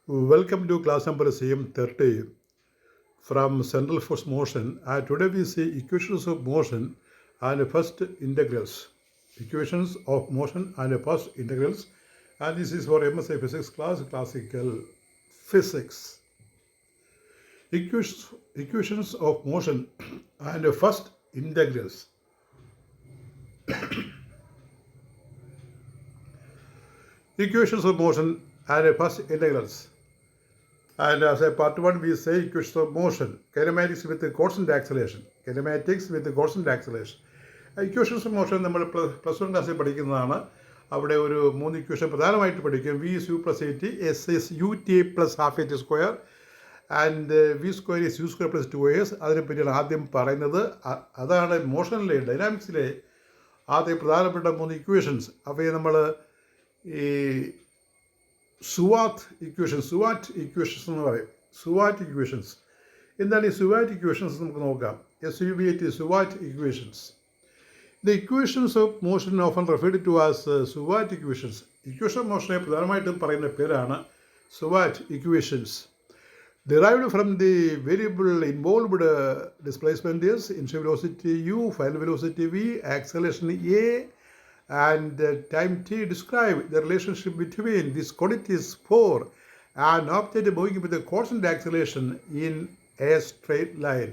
Welcome to class number CM30 from Central Force Motion. Today we see equations of motion and first integrals. Equations of motion and first integrals. And this is for MSc Physics class, classical physics. Equations of motion and first integrals. Equations of motion and first integrals. And as a part 1, we say equations of motion, kinematics with the constant acceleration. Kinematics with the constant acceleration. Equations of motion നമ്മൾ plus 1 ക്ലാസ്സിൽ പഠിക്കുന്നതാണ്. അവിടെ ഒരു 3 equation പ്രധാനമായിട്ട് പഠിക്കും. V is U plus A T, S is U T plus half A T square, and V square is U square plus 2as. അതിനെപ്പറ്റിയാണ് ആദ്യം പറയുന്നത്. അതാണ് മോഷനിലെ ഡൈനാമിക്സിലെ ആദ്യം പ്രധാനപ്പെട്ട 3 ഇക്വേഷൻസ്. അവയെ നമ്മൾ ഈ സുവാറ്റ് ഇക്വേഷൻസ് എന്ന് പറയും. സുവാറ്റ് ഇക്വേഷൻസ് എന്താണ് ഈ സുവാറ്റ് ഇക്വേഷൻസ് നമുക്ക് നോക്കാം. SUVAT SUVAT equations. The equations of motion often referred to as SUVAT equations. Equation of മോഷനെ പ്രധാനമായിട്ടും പറയുന്ന പേരാണ് SUVAT equations. Derived from the variable involved displacement is initial velocity u, final velocity v, acceleration a, and time t. Describe the relationship between these quantities for an object moving with a constant acceleration in a straight line.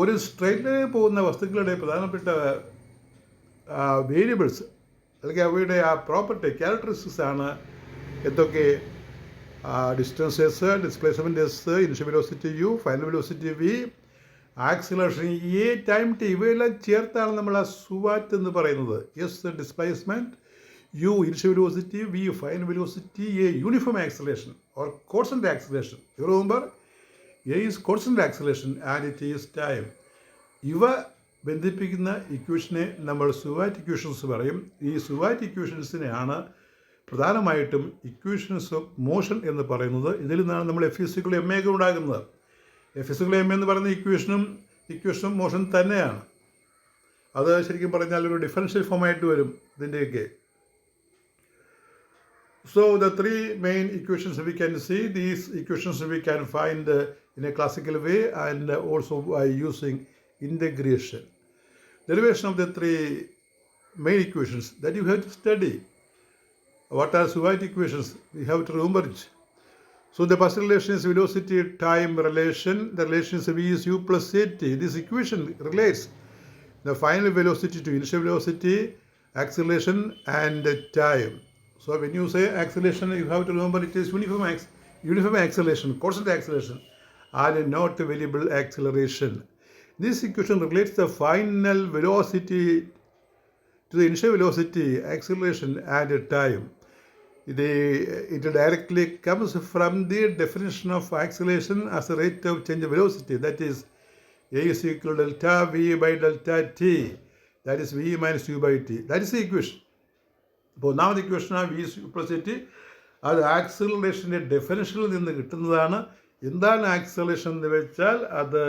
ഒരു straight ലൈനിൽ പോകുന്ന വസ്തുക്കളുടെ പ്രധാനപ്പെട്ട variables അല്ലെങ്കിൽ അവയുടെ ആ property characteristics ആണ് എന്തൊക്കെ? Distance S, displacement S, initial velocity U, final velocity V, acceleration A, time T, ഇവയെല്ലാം ചേർത്താണ് നമ്മൾ ആ സുവാറ്റ് എന്ന് പറയുന്നത്. S displacement, U initial velocity, V final velocity, A uniform acceleration or constant acceleration. You remember, A is constant acceleration and it is time. ഇവ ബന്ധിപ്പിക്കുന്ന ഇക്വേഷനെ നമ്മൾ സുവാറ്റ് equations പറയും. ഈ സുവാറ്റ് ഇക്വേഷൻസിനെയാണ് പ്രധാനമായിട്ടും ഇക്വേഷൻസ് ഓഫ് മോഷൻ എന്ന് പറയുന്നത്. ഇതിൽ നിന്നാണ് നമ്മൾ എഫ് എം എ ഒക്കെ ഉണ്ടാകുന്നത്. എഫ് എം എന്ന് പറയുന്ന ഇക്വേഷൻ ഓഫ് മോഷൻ തന്നെയാണ്. അത് ശരിക്കും പറഞ്ഞാൽ ഒരു ഡിഫറൻഷ്യൽ ഫോമായിട്ട് വരും ഇതിൻ്റെയൊക്കെ. So the 3 main equations we can see. These equations we can find in a classical way and also by using integration. Derivation of the 3 main equations that you have to study. What are Suwaite equations? We have to remember it. So the first relation is velocity-time relation. The relation is V is U plus at. This equation relates the final velocity to initial velocity, acceleration, and time. So when you say acceleration, you have to remember it is uniform acceleration, constant acceleration, and not variable acceleration. This equation relates the final velocity to the initial velocity, acceleration, and time. It directly comes from the definition of acceleration as a rate of change of velocity. That is, A is equal to delta V by delta t. That is V minus U by t. That is the equation. അപ്പോൾ ഒന്നാമത്തെ ഇക്വേഷനാണ് V is U plus t. അത് ആക്സിലറേഷൻ്റെ ഡെഫിനിഷനിൽ നിന്ന് കിട്ടുന്നതാണ്. എന്താണ് acceleration എന്ന് വെച്ചാൽ അത്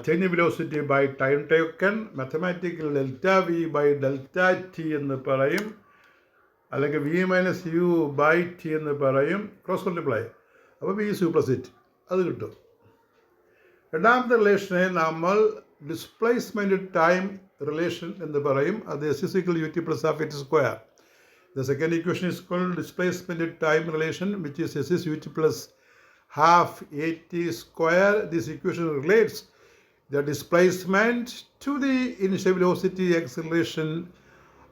change velocity by time taken, mathematical delta V by delta T എന്ന് പറയും, അല്ലെങ്കിൽ V minus U by T എന്ന് പറയും, ക്രോസ് മൾട്ടിപ്ലൈ. അപ്പോൾ V is U plus it, അത് കിട്ടും. രണ്ടാമത്തെ റിലേഷനെ നമ്മൾ ഡിസ്പ്ലേസ്മെൻറ്റ് ടൈം റിലേഷൻ എന്ന് പറയും. അത് S is equal U T plus half A T square. The second equation is called displacement time relation which is S is U T plus half a t square. This equation relates the displacement to the initial velocity, acceleration,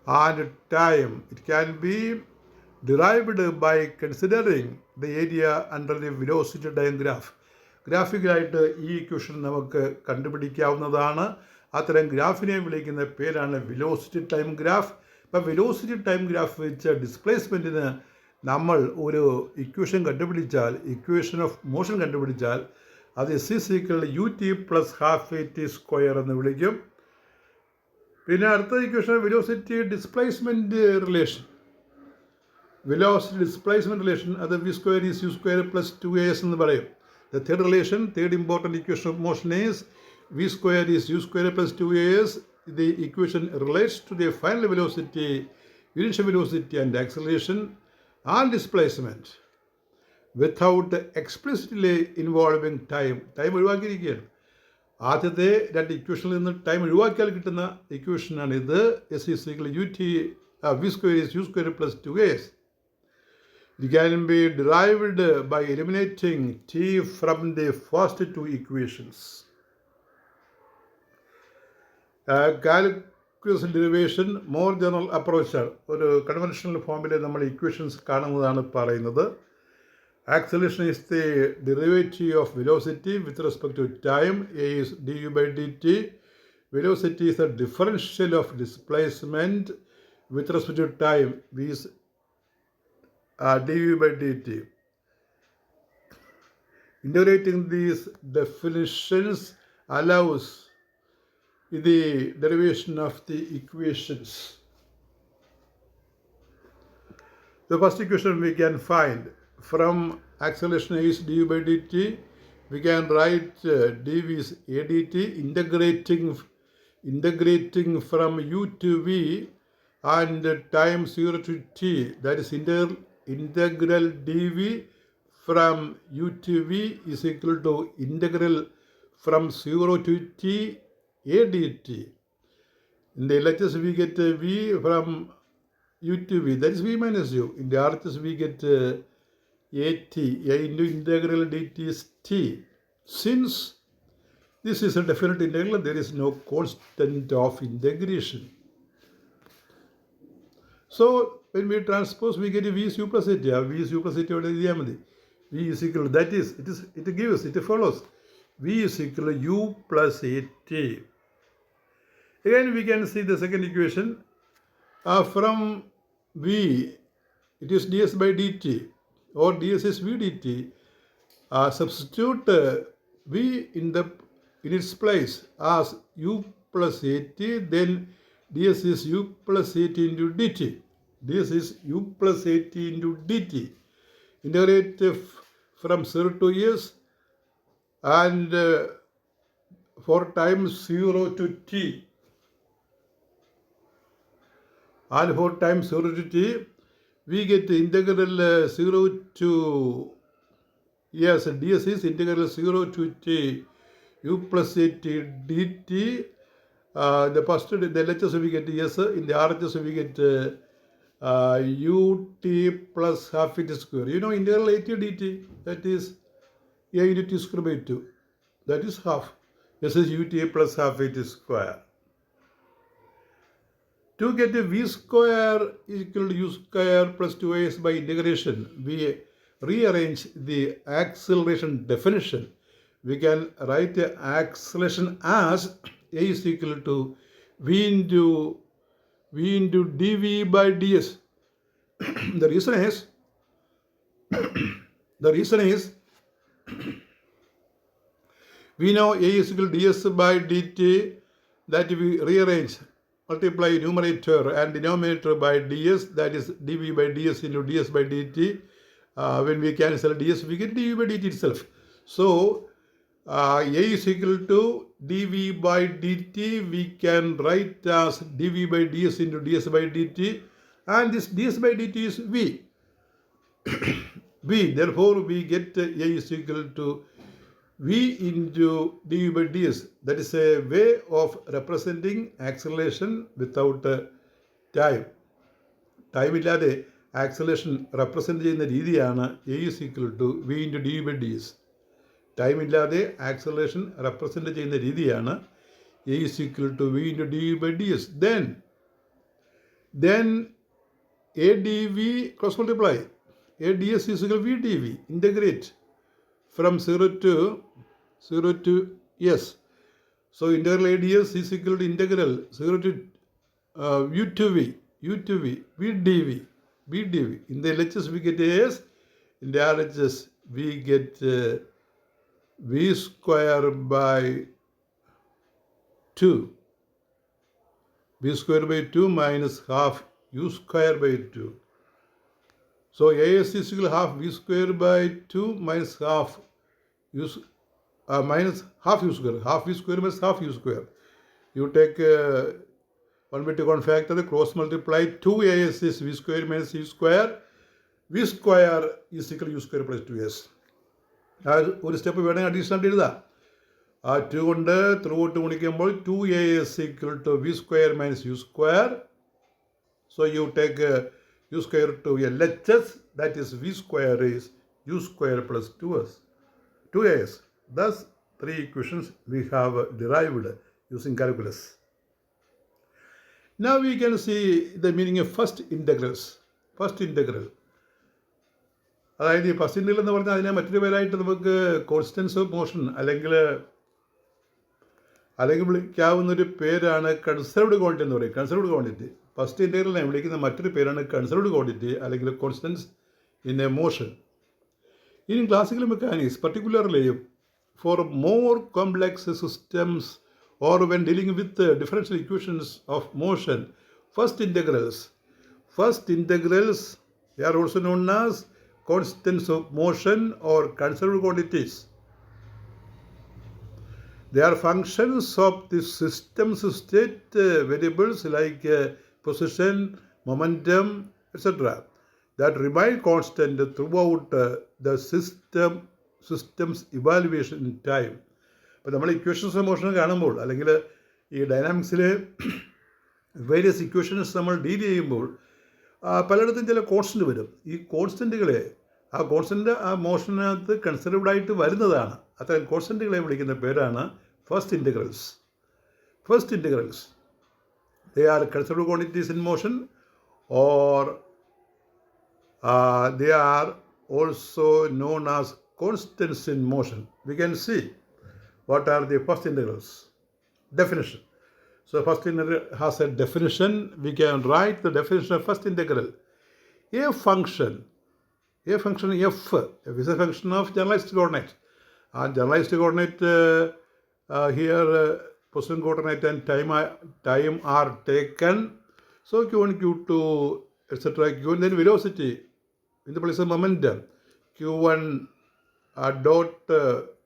and time. It can be derived by considering the area under the velocity time graph. ഗ്രാഫിക്കലായിട്ട് ഈ equation നമുക്ക് കണ്ടുപിടിക്കാവുന്നതാണ്. അത്തരം ഗ്രാഫിനെ വിളിക്കുന്ന പേരാണ് velocity time graph. ഇപ്പം velocity time graph വെച്ച് ഡിസ്പ്ലേസ്മെൻറ്റിന് നമ്മൾ ഒരു ഇക്വേഷൻ കണ്ടുപിടിച്ചാൽ, ഇക്വേഷൻ ഓഫ് മോഷൻ കണ്ടുപിടിച്ചാൽ, അത് S is equal U T plus half A T square എന്ന് വിളിക്കും. പിന്നെ അടുത്ത equation velocity displacement relation. Velocity displacement relation അത് v square is U square plus 2as എന്ന് പറയും. The third relation, third important equation of motion is v square is U square plus 2as. The equation relates to the final velocity, initial velocity, and acceleration and displacement. Without explicitly involving time ഒഴിവാക്കിയിരിക്കുകയാണ്. ആദ്യത്തെ രണ്ട് ഇക്വേഷനിൽ നിന്ന് time ഒഴിവാക്കിയാൽ കിട്ടുന്ന ഇക്വേഷനാണ് ഇത്. S is equal U T V square is U square plus 2s. It can be derived by eliminating t from the first two equations. Calculus derivation more general അപ്രോച്ചാണ്. ഒരു കൺവെൻഷണൽ ഫോമിൽ നമ്മൾ ഇക്വേഷൻസ് കാണുന്നതാണ് പറയുന്നത്. Acceleration is the derivative of velocity with respect to time. A is du by dt. Velocity is the differential of displacement with respect to time. V is du by dt. Integrating these definitions allows the derivation of the equations. The first equation we can find from acceleration is du by dt. We can write dv is a dt, integrating from u to v and time 0 to t. That is integral dv from u to v is equal to integral from 0 to t a dt. In the LHS we get v from u to v, that is v minus u. In the RHS we get at, a into integral dt is t. Since this is a definite integral, there is no constant of integration. So when we transpose, we get v is u plus at. V is u plus at. V is equal, that is, it follows. V is equal to u plus at. Again, we can see the second equation. From v, it is ds by dt, or ds is v dt. Substitute v in its place as u plus at, then ds is u plus at into dt. This is u plus at into dt. Integrate from 0 to s and for time 0 to t. And for time 0 to t, we get integral 0 to, yes, ds is integral 0 to t u plus at dt. The first, the LHS we get yes, in the RHS we get ut plus half it square. You know, integral at dt, that is a into t square by 2. That is half. This is ut plus half it square. To get a v square equal to u square plus 2as by integration, we rearrange the acceleration definition. We can write the acceleration as a is equal to v into dv by ds. The reason is we know a is equal to ds by dt, that we rearrange, multiply numerator and denominator by ds, that is dv by ds into ds by dt. When we cancel ds, we get dv by dt itself. So a is equal to dv by dt, we can write as dv by ds into ds by dt, and this ds by dt is v. Therefore we get a is equal to v into dv by ds. That is a way of representing acceleration without time. Time ഇല്ലാതെ acceleration represent ചെയ്യുന്ന രീതിയാണ് a is equal to v into dv by ds. Time ഇല്ലാതെ acceleration represent ചെയ്യുന്ന രീതിയാണ് a is equal to v into dv by ds. Then a dv cross multiply. A ds is equal to v dv. Integrate from 0 to s. So integral a ds is equal to integral 0 to u to v v dv. In the LHS we get s. In the RHS we get v square by 2. V square by 2 minus half u square by 2. So as is equal to half v square by 2 minus half u minus half u square. Half v square minus half u square. You take 1/2 common factor, cross multiply 2 as is v square minus u square. V V square is equal U square plus 2s. ആ ഒരു step വേണമെങ്കിൽ additional ആയിട്ട് എഴുതാം. ആ 2 കൊണ്ട് through out ഗുണിക്കുമ്പോൾ 2as equal to V square minus U square. So you take u square to LHS, that is v square is u square plus 2as. Thus, 3 equations we have derived using calculus. Now we can see the meaning of first integrals. First integral. അതായത് ഈ first integral എന്ന് പറഞ്ഞാൽ അതിനെ മറ്റൊരു പേരായിട്ട് നമുക്ക് constants of motion അല്ലെങ്കിൽ വിളിക്കാവുന്നൊരു പേരാണ് കൺസർവ്ഡ് ക്വാണ്ടിറ്റി എന്ന് പറയും. കൺസർവ്ഡ് ക്വാണ്ടിറ്റി ഫസ്റ്റ് ഇൻ്റഗ്രലിനെ വിളിക്കുന്ന മറ്റൊരു പേരാണ് കൺസർവ്ഡ് ക്വാണ്ടിറ്റി അല്ലെങ്കിൽ constants in A motion. In classical mechanics particularly for more complex systems or when dealing with differential equations of motion, first integrals they are also known as constants of motion or conserved quantities. They are functions of the system's state variables like position, momentum, etc. that remain constant throughout the system's evaluation in time. അപ്പോൾ നമ്മൾ equations of motion കാണുമ്പോൾ അല്ലെങ്കിൽ ഈ ഡൈനാമിക്സിൽ various equations നമ്മൾ deal ചെയ്യുമ്പോൾ പലയിടത്തും ചില constant വരും. ഈ കോൺസ്റ്റൻറ്റുകളെ ആ മോഷനകത്ത് കൺസിഡർഡ് ആയിട്ട് വരുന്നതാണ്. അത്തരം കോൺസ്റ്റൻറ്റുകളെ വിളിക്കുന്ന പേരാണ് first integrals. They are conserved quantities in motion, or they are also known as constants in motion. We can see what are the first integrals. Definition. So first integral has a definition. We can write the definition of first integral. A function f is a function of generalized coordinate. Generalized coordinate here position coordinate and time are taken. So q1, q2, etc. q1 then velocity in the place of momentum. q1 dot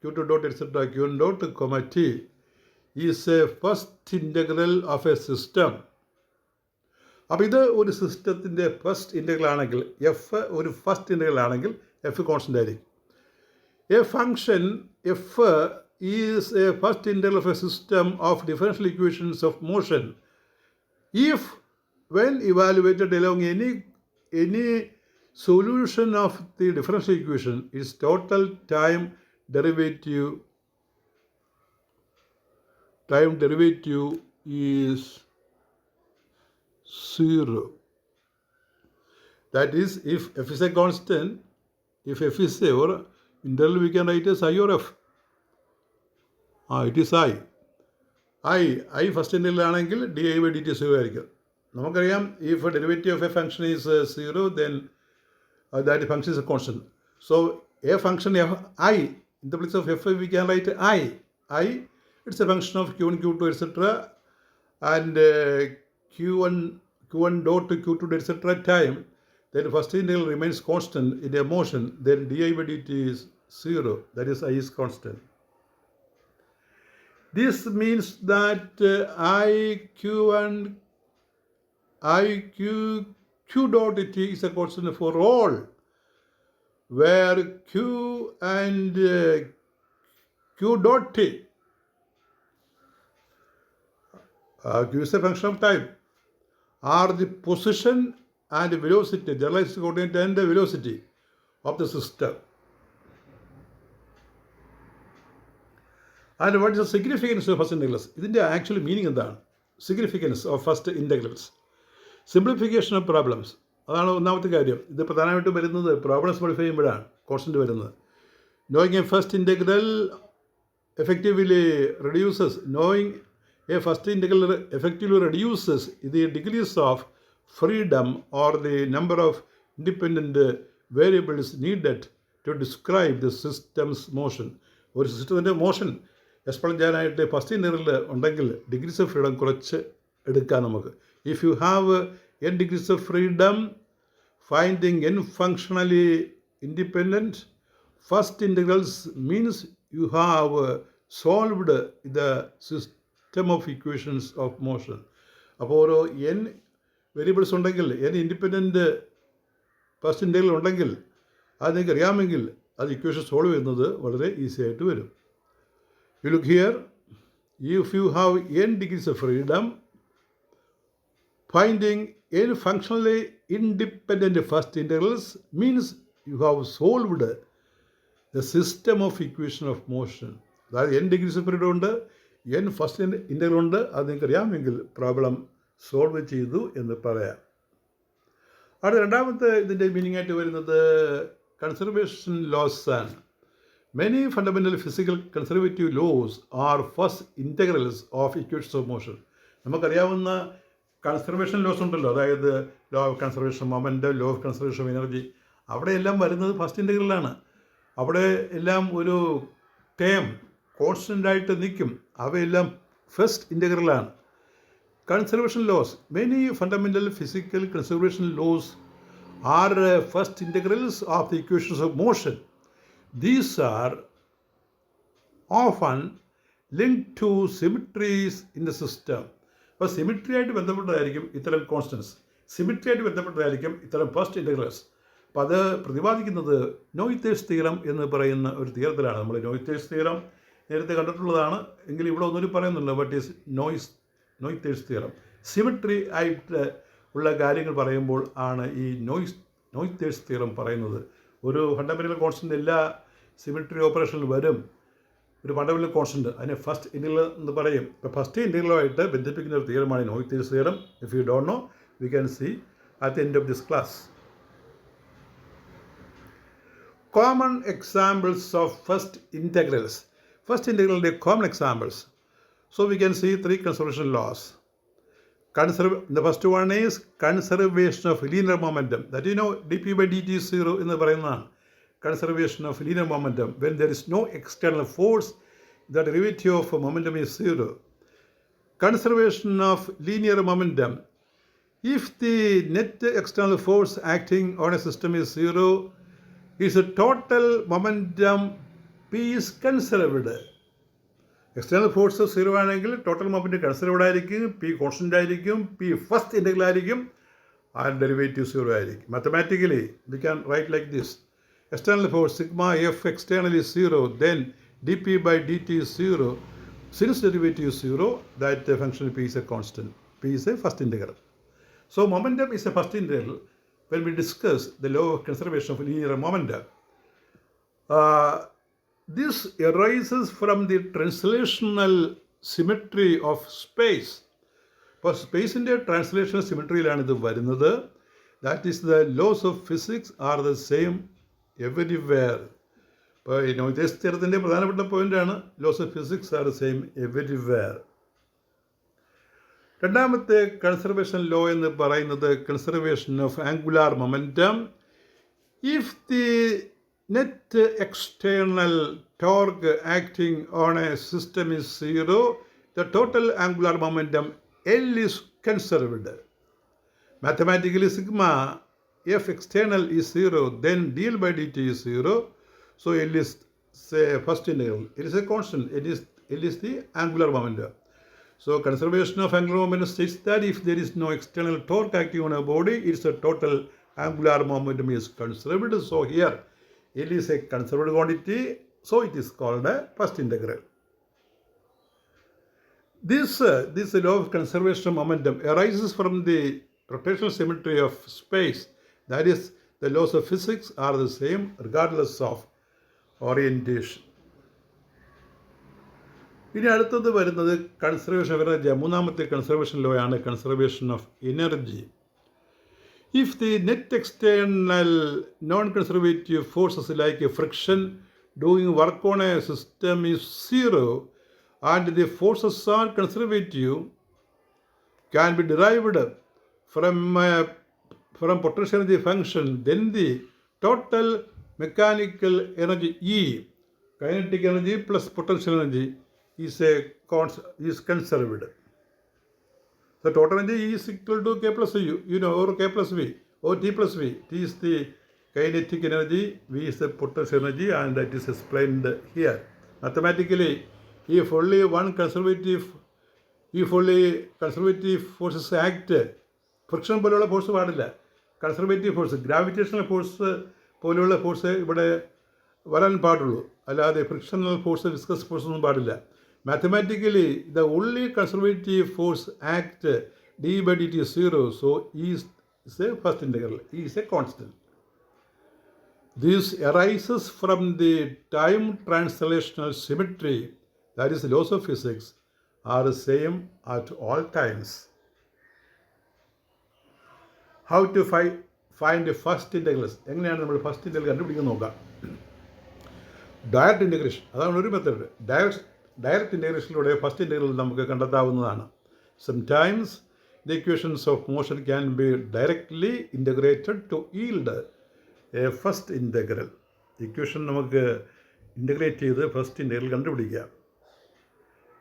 q2 dot etc. q1 dot comma t is a first integral of a system. അപ്പോൾ ഇത് ഒരു സിസ്റ്റത്തിൻ്റെ first integral ആണെങ്കിൽ F ഒരു first integral ആണെങ്കിൽ F constant ആയിരിക്കും. A function F is a first integral of a system of differential equations of motion if when evaluated along any solution of the differential equation its total time derivative is 0. That is, if f is a constant, if f is a or interval, we can write as I or f. It is I first integral ആണെങ്കിൽ di/dt 0 ആയിരിക്കും. നമുക്കറിയാം if derivative of a function is 0 then that function is a constant. So a function I in the place of f we can write I it's a function of q1, q2 etc. and q1 dot to q2 etc. time, then first integral remains constant in a motion, then di/dt is 0, that is I is constant. This means that q dot t is a constant for all where q and q dot t q is a function of time are the position and velocity, generalized coordinate and the velocity of the system. And what is the significance of first integrals? ഇതിൻ്റെ actual meaning എന്താണ്? Significance of first integrals. Simplification of problems, അതാണ് ഒന്നാമത്തെ കാര്യം. ഇത് പ്രധാനമായിട്ടും വരുന്നത് problems modify ചെയ്യുമ്പോഴാണ് constant വരുന്നത്. Knowing A first integral effectively reduces the degrees of freedom or the number of independent variables needed to describe the system's motion. ഒരു സിസ്റ്റത്തിൻ്റെ മോഷൻ എക്സ്പ്ലെയിൻ ചെയ്യാനായിട്ട് ഫസ്റ്റ് ഇൻ്റഗ്രൽ ഉണ്ടെങ്കിൽ ഡിഗ്രീസ് ഓഫ് ഫ്രീഡം കുറച്ച് എടുക്കാം നമുക്ക്. If you have n degrees of freedom, finding n functionally independent first integrals means you have solved the system of equations of motion. അപ്പോൾ ഒരു n variables ഉണ്ടെങ്കിൽ n independent first integral ഉണ്ടെങ്കിൽ അത് നിങ്ങൾക്ക് അറിയാമെങ്കിൽ അത് ഇക്വേഷൻ സോൾവ് ചെയ്യുന്നത് വളരെ ഈസി ആയിട്ട് വരും. You look here, if you have n degrees of freedom, finding n functionally independent first integrals means you have solved the system of equation of motion. അതായത് n ഡിഗ്രീസ് ഓഫ് ഫ്രീഡം ഉണ്ട്, n first integral ഉണ്ട്, അത് നിങ്ങൾക്ക് അറിയാമെങ്കിൽ problem solve ചെയ്തു എന്ന് പറയാം. അടുത്ത രണ്ടാമത്തെ ഇതിൻ്റെ മീനിങ് ആയിട്ട് വരുന്നത് കൺസർവേഷൻ ലോസ് ആണ്. Many fundamental physical conservative laws are first integrals of equations of motion. നമുക്കറിയാവുന്ന കൺസർവേഷൻ ലോസ് ഉണ്ടല്ലോ, അതായത് law of conservation moment, law of conservation of energy, അവിടെയെല്ലാം വരുന്നത് ഫസ്റ്റ് ഇൻ്റഗ്രലാണ്. അവിടെ എല്ലാം ഒരു ടേം കോൺസ്റ്റൻ്റായിട്ട് നിൽക്കും, അവയെല്ലാം ഫസ്റ്റ് ഇൻ്റഗ്രലാണ്. Conservation laws, many fundamental physical conservation laws are first integrals of the equations of motion. These are often linked to symmetries in the system. അപ്പോൾ സിമിട്രി ആയിട്ട് ബന്ധപ്പെട്ടതായിരിക്കും ഇത്തരം കോൺസ്റ്റൻസ്, സിമിട്രി ആയിട്ട് ബന്ധപ്പെട്ടതായിരിക്കും ഇത്തരം ഫസ്റ്റ് ഇൻ്റഗ്രൽസ്. അപ്പോൾ അത് പ്രതിപാദിക്കുന്നത് നോയ്ത്തേഴ്സ് തിയറം എന്ന് പറയുന്ന ഒരു തിയറത്തിലാണ്. നമ്മൾ നോയ്ത്തേഴ്സ് തിയറം നേരത്തെ കണ്ടിട്ടുള്ളതാണ്, എങ്കിൽ ഇവിടെ ഒന്നുകൂടി പറയുന്നുണ്ട്. But is Noether's theorem. Symmetry ആയിട്ട് ഉള്ള കാര്യങ്ങൾ പറയുമ്പോൾ ആണ് ഈ നോയ്ത്തേഴ്സ് തിയറം പറയുന്നത്. ഒരു ഫണ്ടമെൻ്റൽ കോൺസ്റ്റൻ്റ് എല്ലാ സിമിട്രി ഓപ്പറേഷനിൽ വരും. ഒരു ഫണ്ടമെൻ്റൽ കോൺസ്റ്റൻ്റ് അതിനെ ഫസ്റ്റ് ഇൻ്റഗ്രൽ എന്ന് പറയും. ഇപ്പോൾ ഫസ്റ്റ് ഇൻ്റഗ്രലുമായിട്ട് ബന്ധിപ്പിക്കുന്ന ഒരു തിയറമാണ് Noether's theorem. If you don't know, we can see at the end of this class. Common examples of first integrals. First ഇൻ്റഗ്രലിൻ്റെ common examples. So we can see 3 conservation laws. The first one is conservation of linear momentum. That you know, dp by dt is 0 എന്ന് പറയുന്നതാണ്. Conservation of linear momentum. When there is no external force, the derivative of momentum is 0. Conservation of linear momentum. If the net external force acting on a system is 0, its total momentum p is conserved. External force 0 ആണെങ്കിൽ total moment conserved ആയിരിക്കും, P constant ആയിരിക്കും, P first integral ആയിരിക്കും, and derivative 0 ആയിരിക്കും. Mathematically we can write like this. External force sigma F external is 0, then dp by dt is 0. Since derivative is 0, that function p is a constant. P is a first integral. So momentum is a first integral when we discuss the law of conservation of linear momentum. This arises from the translational symmetry of space. ഇപ്പോൾ സ്പേസിൻ്റെ translational സിമെട്രിയിലാണ് ഇത് വരുന്നത്. That is the laws of physics are the same everywhere. ഇപ്പോൾ ഈ Noether's തിയറത്തിൻ്റെ പ്രധാനപ്പെട്ട പോയിൻ്റാണ് laws of physics are the same everywhere. രണ്ടാമത്തെ കൺസർവേഷൻ ലോ എന്ന് പറയുന്നത് conservation of angular momentum. If the net external torque acting on a system is 0, the total angular momentum L is conserved. Mathematically, sigma F external is 0, then dl by dt is 0. So L is, say, first integral. It is a constant. L is the angular momentum. So conservation of angular momentum states that if there is no external torque acting on a body, its total angular momentum is conserved. So here L is a conserved quantity, so it is called a first integral. This law of conservation of momentum arises from the rotational symmetry of space. That is, the laws of physics are the same regardless of orientation. ഇനി അടുത്തത് വരുന്നത് conservation of energy. മൂന്നാമത്തെ conservation law ആണ് conservation of energy. If the net external non-conservative forces like a friction doing work on a system is 0 and the forces are conservative, can be derived from potential energy function, then the total mechanical energy E, kinetic energy plus potential energy, is conserved. The total energy is equal to K plus U, or K plus V, or T plus V. T is the kinetic energy, V is the potential energy, and that is explained here. Mathematically, if only conservative forces act, friction പോലുള്ള force പാടില്ല. Conservative force, gravitational force പോലെയുള്ള force ഇവിടെ വരാൻ പാടുള്ളൂ. അല്ലാതെ frictional force, viscous force ഒന്നും പാടില്ല. Mathematically the only conservative force act d/dt is 0, so E is a first integral, E is a constant. This arises from the time translational symmetry, that is laws of physics, are the same at all times. How to find the first integrals? എങ്ങനെയാണ് നമ്മൾ first integral കണ്ടുപിടിക്കുന്നത് നോക്കാം. Direct integration, അതാണ് ഒരു method. Direct ഇൻ്റഗ്രേഷനിലൂടെ first integral നമുക്ക് കണ്ടെത്താവുന്നതാണ്. Sometimes the equations of motion can be directly integrated to yield a first integral. Equation നമുക്ക് integrate ചെയ്ത് ഫസ്റ്റ് ഇൻ്റഗ്രൽ കണ്ടുപിടിക്കുക.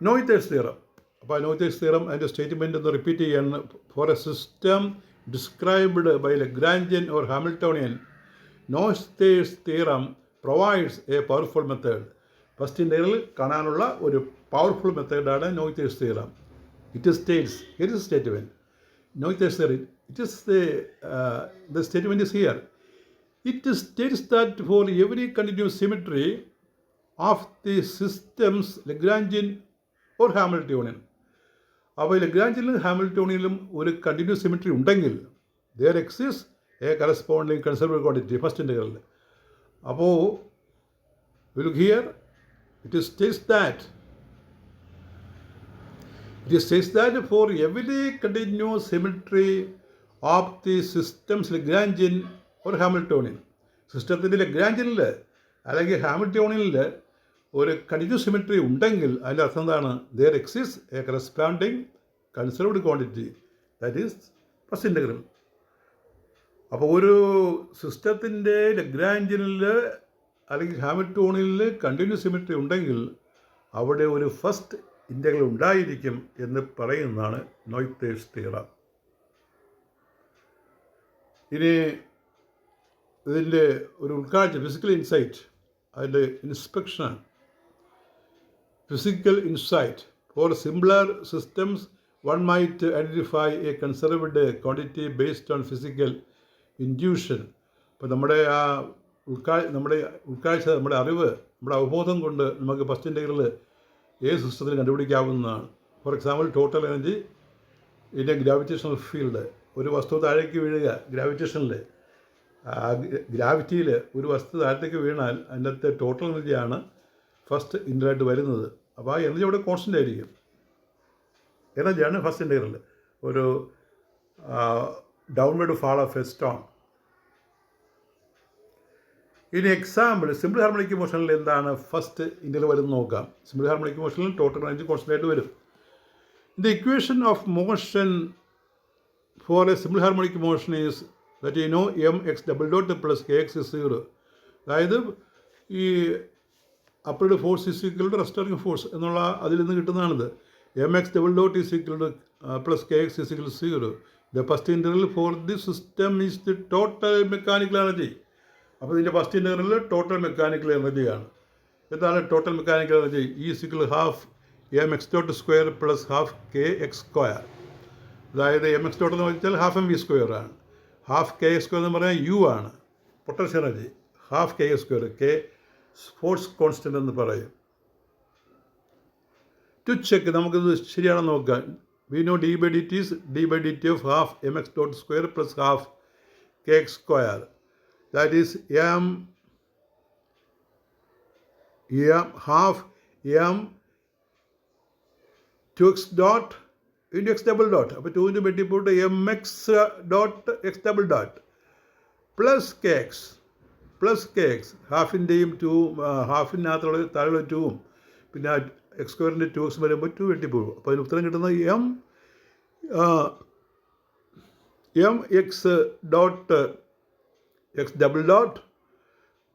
Noether's theorem. അപ്പോൾ നോയ്തേഴ്സ് തിയറം അതിൻ്റെ സ്റ്റേറ്റ്മെൻറ്റ് ഒന്ന് റിപ്പീറ്റ് ചെയ്യാണ്. For a system described by Lagrangian or Hamiltonian, Noether's theorem provides a powerful method. First integral കാണാനുള്ള ഒരു powerful മെത്തേഡാണ് Noether's theorem. It states, here is a statement, Noether's theory, it is the statement is here. It states that for every continuous symmetry of the systems Lagrangian or Hamiltonian, അപ്പോൾ ലഗ്രാഞ്ചിലും ഹാമിൽട്ടോണിയനിലും ഒരു continuous symmetry ഉണ്ടെങ്കിൽ there exists a corresponding conservative quantity, first ഇൻ്റഗ്രലിൽ. അപ്പോൾ look here, it states that for every continuous symmetry of the systems Lagrangian or Hamiltonian, സിസ്റ്റത്തിൻ്റെ ലഗ്രാഞ്ചിനിൽ അല്ലെങ്കിൽ ഹാമിൽട്ടോണിയനിൽ ഒരു കണ്ടിന്യൂസ് സിമെട്രി ഉണ്ടെങ്കിൽ അതിൻ്റെ അർത്ഥം എന്താണ്? there exists a corresponding conserved quantity, that is first integral. അപ്പോൾ ഒരു സിസ്റ്റത്തിൻ്റെ ലഗ്രാഞ്ചിനിൽ അല്ലെങ്കിൽ ഹാമിൽട്ടോണിയനിൽ കണ്ടിന്യൂസ് സിമെട്രി ഉണ്ടെങ്കിൽ അവിടെ ഒരു ഫസ്റ്റ് ഇൻ്റഗ്രൽ ഉണ്ടായിരിക്കും എന്ന് പറയുന്നതാണ് നോയ്തേഴ്സ് തിയറം. ഇനി ഇതിൻ്റെ ഒരു ഉൾക്കാഴ്ച, ഫിസിക്കൽ ഇൻസൈറ്റ്, അതിൻ്റെ ഇൻസ്പെക്ഷനാണ്. Physical insight. For simpler systems one might identify a conserved quantity based on physical induction. ഇപ്പോൾ നമ്മുടെ ഉൾക്കാഴ്ച, നമ്മുടെ അറിവ്, നമ്മുടെ അവബോധം കൊണ്ട് നമുക്ക് ഫസ്റ്റ് ഇൻ്റഗ്രൽ ഏത് സിസ്റ്റത്തിൽ കണ്ടുപിടിക്കാവുന്നതാണ്. For example, total energy in a gravitational field. ഒരു വസ്തു താഴേക്ക് വീഴുക, ഗ്രാവിറ്റിയിൽ ഒരു വസ്തു താഴത്തേക്ക് വീണാൽ അതിൻ്റെ അകത്ത് ടോട്ടൽ എനർജിയാണ് ഫസ്റ്റ് ഇൻ്റഗ്രലായിട്ട് വരുന്നത്. അപ്പോൾ ആ എനർജി അവിടെ കോൺസ്റ്റൻ്റ് ആയിരിക്കും. എനർജിയാണ് ഫസ്റ്റ് ഇൻ്റഗ്രൽ. ഒരു downward fall of a stone. ഇനി എക്സാമ്പിൾ, സിമ്പിൾ ഹാർമോണിക് മോഷനിൽ എന്താണ് ഫസ്റ്റ് ഇൻ്റഗ്രൽ വരുന്നത് നോക്കാം. സിമ്പിൾ ഹാർമോണിക് മോഷനിൽ ടോട്ടൽ എനർജി കോൺസ്റ്റൻ്റ് ആയിട്ട് വരും. The equation of motion for a simple harmonic motion is that you know mx" plus kx is 0. അതായത് ഈ upward force is equal to restoring force എന്നുള്ള അതിൽ നിന്ന് കിട്ടുന്നതാണിത്. mx" is equal to plus kx is equal to 0. The first integral for the system is the total mechanical energy. അപ്പോൾ ഇതിൻ്റെ first ഇൻ്റഗ്രലിൽ total mechanical എനർജിയാണ്. എന്താണ് total mechanical energy? Is equal half mx² plus half kx². അതായത് mx എന്ന് വെച്ചാൽ half mv² ആണ്. Half kx² എന്ന് പറഞ്ഞാൽ u ആണ്, potential energy. Half kx², k force constant എന്ന് പറയും. ടു ചെക്ക്, നമുക്കിത് ശരിയാണെന്ന് നോക്കാം. We know d/dt is d/dt of half mx² plus half kx². That is half m 2x dot into x double dot. അപ്പോൾ 2 into വെട്ടിപ്പോട്ട് mx dot x double dot plus kx ഹാഫിൻ്റെയും 2 ഹാഫിനകത്തുള്ള താഴെയുള്ള 2ഉം പിന്നെ x²ൻ്റെ 2x വരുമ്പോൾ 2 വെട്ടിപ്പോകും. അപ്പോൾ അതിന് ഉത്തരം കിട്ടുന്നത് mx dot x double dot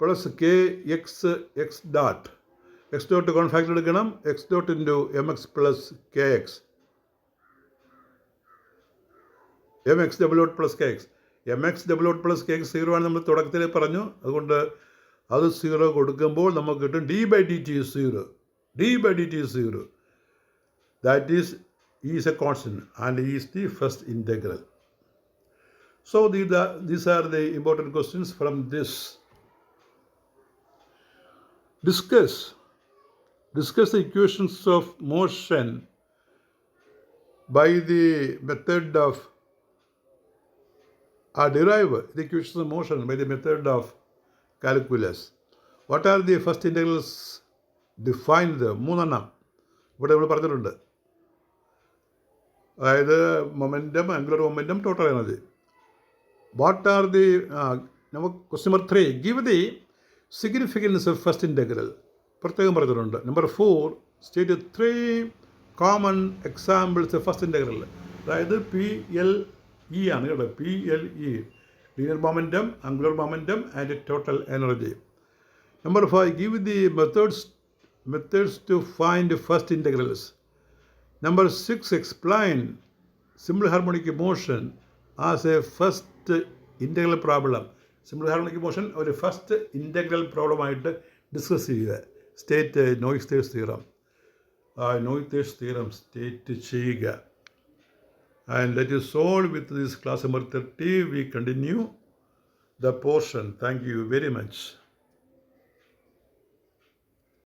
plus kx dot. x dot കോൺഫാക്ടർ എടുക്കണം. x dot into mx plus kx. mx double dot plus kx. mx double dot plus kx 0 ആണ് നമ്മൾ തുടക്കത്തിൽ പറഞ്ഞു. അതുകൊണ്ട് അത് 0 കൊടുക്കുമ്പോൾ നമുക്ക് കിട്ടും d/dt is 0. d/dt is 0. That is E is a constant and E is the first integral. So these are the important questions from this. Discuss the equations of motion by the method of derive the equations of motion by the method of calculus. What are the first integrals defined? മൂന്നെണ്ണം ഇവിടെ നമ്മൾ പറഞ്ഞിട്ടുണ്ട്. അതായത് momentum, angular momentum, total energy. What are the question number 3, give the significance of first integral. പ്രത്യേകം പറഞ്ഞിട്ടുണ്ട്. Number 4, state 3 common examples of first integral. അതായത് PLE ആണ് കേട്ടോ, PLE, linear momentum, angular momentum and total energy. Number 5, give the methods to find first integrals. Number 6, explain simple harmonic motion as a first integral problem. Simple harmonic motion ഒരു first integral പ്രോബ്ലമായിട്ട് discuss ചെയ്യുക. State നോയ്ത്തേഴ്സ് theorem state ചെയ്യുക. And let you solve with this class number 30. We continue the portion. Thank you very much.